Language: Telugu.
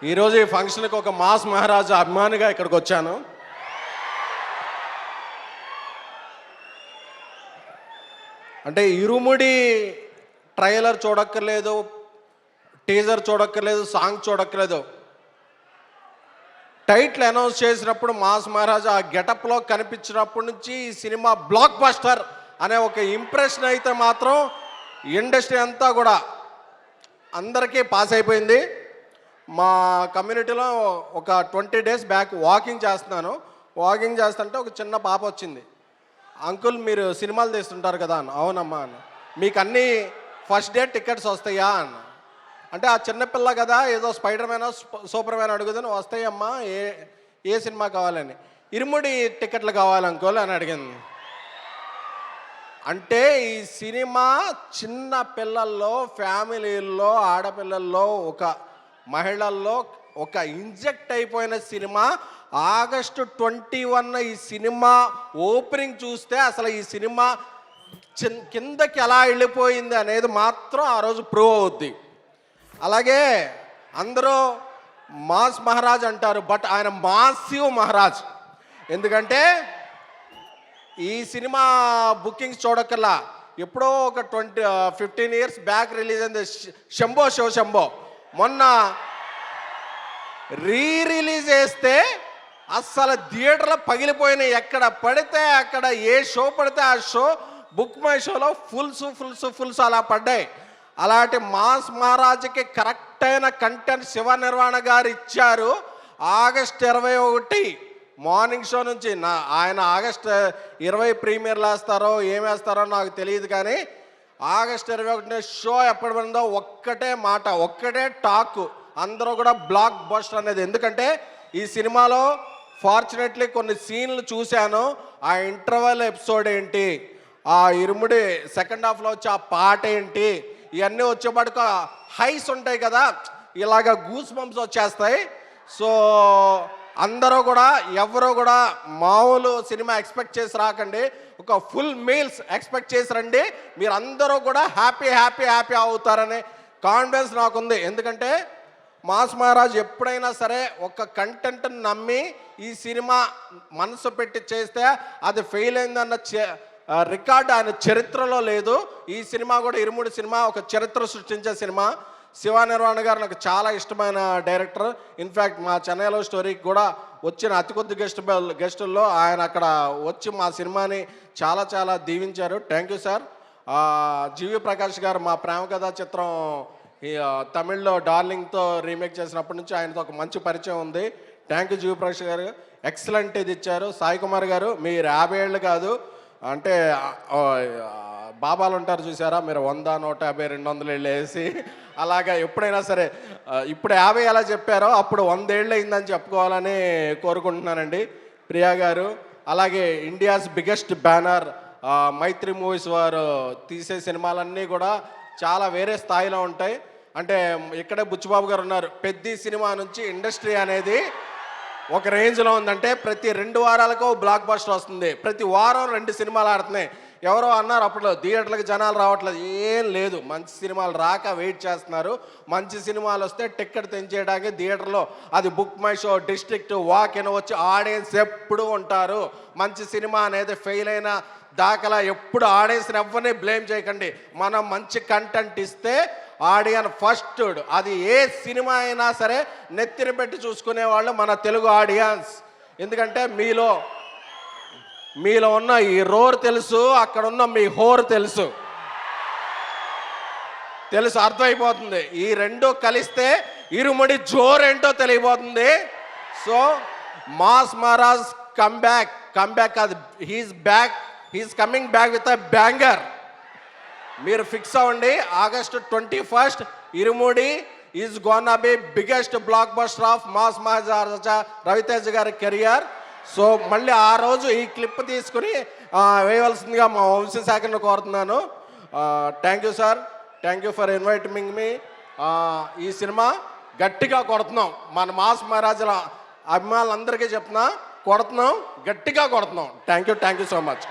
ఈరోజు ఈ ఫంక్షన్కి ఒక మాస్ మహారాజా అభిమానిగా ఇక్కడికి వచ్చాను. అంటే ఇరుముడి ట్రైలర్ చూడక్కర్లేదు, టీజర్ చూడక్కర్లేదు, సాంగ్ చూడక్కర్లేదు. టైటిల్ అనౌన్స్ చేసినప్పుడు మాస్ మహారాజా ఆ గెటప్లో కనిపించినప్పటి నుంచి ఈ సినిమా బ్లాక్ బస్టర్ అనే ఒక ఇంప్రెషన్ అయితే మాత్రం ఇండస్ట్రీ అంతా కూడా అందరికీ పాస్ అయిపోయింది. మా కమ్యూనిటీలో ఒక 20 days బ్యాక్ వాకింగ్ చేస్తున్నాను. వాకింగ్ చేస్తుంటే ఒక చిన్న పాప వచ్చింది. అంకుల్ మీరు సినిమాలు తీస్తుంటారు కదా అన్న. అవునమ్మా అన్న. మీకు అన్నీ ఫస్ట్ డే టికెట్స్ వస్తాయా అన్న. అంటే ఆ చిన్నపిల్ల కదా ఏదో స్పైడర్ మ్యాన్ సూపర్ మ్యాన్ అడుగుదని వస్తాయమ్మా, ఏ సినిమా కావాలని. ఇరుముడి టికెట్లు కావాలి అంకుల్ అని అడిగింది. అంటే ఈ సినిమా చిన్న పిల్లల్లో, ఫ్యామిలీల్లో, ఆడపిల్లల్లో, ఒక మహిళల్లో ఒక ఇంజెక్ట్ అయిపోయిన సినిమా. August 21 ఈ సినిమా ఓపెనింగ్ చూస్తే అసలు ఈ సినిమా కిందకి ఎలా వెళ్ళిపోయింది అనేది మాత్రం ఆ రోజు ప్రూవ్ అవుద్ది. అలాగే అందరూ మాస్ మహారాజ్ అంటారు, బట్ ఆయన మాసివ్ మహారాజ్. ఎందుకంటే ఈ సినిమా బుకింగ్స్ చూడకల్లా ఎప్పుడో ఒక 15 years బ్యాక్ రిలీజ్ అయింది శంభో షో శంభో. మొన్న రిలీజ్ చేస్తే అస్సలు థియేటర్లో పగిలిపోయినాయి. ఎక్కడ పడితే అక్కడ ఏ షో పడితే ఆ షో బుక్ మై షోలో ఫుల్స్ అలా పడ్డాయి. అలాంటి మాస్ మహారాజ్కి కరెక్ట్ అయిన కంటెంట్ శివ నిర్వాణ గారు ఇచ్చారు. August 21 మార్నింగ్ షో నుంచి ఆయన August 20 ప్రీమియర్లు వేస్తారో ఏమేస్తారో నాకు తెలియదు, కానీ August 21 షో ఎప్పుడు పడిందో ఒక్కటే మాట, ఒక్కటే టాక్, అందరూ కూడా బ్లాక్ బస్టర్ అనేది. ఎందుకంటే ఈ సినిమాలో ఫార్చునేట్లీ కొన్ని సీన్లు చూశాను. ఆ ఇంటర్వెల్ ఎపిసోడ్ ఏంటి, ఆ ఇరుముడి సెకండ్ హాఫ్లో వచ్చి ఆ పాట ఏంటి, ఇవన్నీ వచ్చేపాటుకు హైస్ ఉంటాయి కదా, ఇలాగ గూస్ బంప్స్ వచ్చేస్తాయి. సో అందరూ కూడా ఎవరో కూడా మామూలు సినిమా ఎక్స్పెక్ట్ చేసి రాకండి, ఒక ఫుల్ మీల్స్ ఎక్స్పెక్ట్ చేసి రండి. మీరు అందరూ కూడా హ్యాపీ అవుతారనే కాన్ఫిడెన్స్ నాకుంది. ఎందుకంటే మాస్ మహారాజ్ ఎప్పుడైనా సరే ఒక కంటెంట్ని నమ్మి ఈ సినిమా మనసు పెట్టి చేస్తే అది ఫెయిల్ అయిందన్న రికార్డు ఆయన చరిత్రలో లేదు. ఈ సినిమా కూడా ఇరుముడి సినిమా ఒక చరిత్ర సృష్టించే సినిమా. శివ నిర్వాణ గారు నాకు చాలా ఇష్టమైన డైరెక్టర్. ఇన్ఫ్యాక్ట్ మా చెన్నైలో స్టోరీకి కూడా వచ్చిన అతి కొద్ది గెస్టుల్లో ఆయన అక్కడ వచ్చి మా సినిమాని చాలా దీవించారు. Thank you sir. GV Prakash గారు మా ప్రేమ కథా చిత్రం తమిళ్లో డార్లింగ్తో రీమేక్ చేసినప్పటి నుంచి ఆయనతో ఒక మంచి పరిచయం ఉంది. థ్యాంక్ యూ జీవి ప్రకాష్ గారు, ఎక్సలెంట్ ఇది ఇచ్చారు. సాయి కుమార్ గారు మీరు 50 ఏళ్ళు కాదు, అంటే బాబాలు ఉంటారు చూసారా, మీరు 100, 150, 200 ఏళ్ళు వేసి అలాగా ఎప్పుడైనా సరే ఇప్పుడు 50 ఎలా చెప్పారో అప్పుడు 100 ఏళ్ళు అయిందని చెప్పుకోవాలని కోరుకుంటున్నానండి. ప్రియా గారు, అలాగే ఇండియాస్ బిగ్గెస్ట్ బ్యానర్ మైత్రి మూవీస్ వారు తీసే సినిమాలన్నీ కూడా చాలా వేరే స్థాయిలో ఉంటాయి. అంటే ఇక్కడే బుచ్చిబాబు గారు ఉన్నారు. పెద్ద సినిమా నుంచి ఇండస్ట్రీ అనేది ఒక రేంజ్లో ఉందంటే ప్రతి 2 వారాలకు బ్లాక్ బస్టర్ వస్తుంది, ప్రతి వారం 2 సినిమాలు ఆడుతున్నాయి. ఎవరో అన్నారు అప్పుడు థియేటర్లకు జనాలు రావట్లేదు, ఏం లేదు, మంచి సినిమాలు రాక వెయిట్ చేస్తున్నారు. మంచి సినిమాలు వస్తే టికెట్ తెంచేయడానికి థియేటర్లో అది book my show, district, walk in వచ్చి ఆడియన్స్ ఎప్పుడు ఉంటారు. మంచి సినిమా అనేది ఫెయిల్ అయిన దాఖలా ఎప్పుడు ఆడియన్స్ని ఎవరిని బ్లేమ్ చేయకండి. మనం మంచి కంటెంట్ ఇస్తే ఆడియన్స్ ఫస్ట్, అది ఏ సినిమా అయినా సరే నెత్తిన పెట్టి చూసుకునేవాళ్ళు మన తెలుగు ఆడియన్స్. ఎందుకంటే మీలో ఉన్న ఈ రోర్ తెలుసు, అక్కడ ఉన్న మీ హోర్ తెలుసు, అర్థమైపోతుంది. ఈ రెండు కలిస్తే ఇరుముడి జోరేంటో తెలియబోతుంది. సో మాస్ మహారాజ్ కమ్బ్యాక్ కాదు, he's coming back with a banger. మీరు ఫిక్స్ అవ్వండి. August 21 irumudi is gonna B biggest block buster of mass మహారాజా రవితేజ గారి కెరియర్. సో మళ్ళీ ఆ రోజు ఈ క్లిప్ తీసుకుని వేయవలసిందిగా మా వంశశాఖను కోరుతున్నాను. Thank you sir, thank you for inviting me. ఈ సినిమా గట్టిగా కొడుతున్నాం, మన మాస్ మహారాజుల అభిమానులందరికీ చెప్తున్నా, గట్టిగా కొడుతున్నాం. Thank you so much.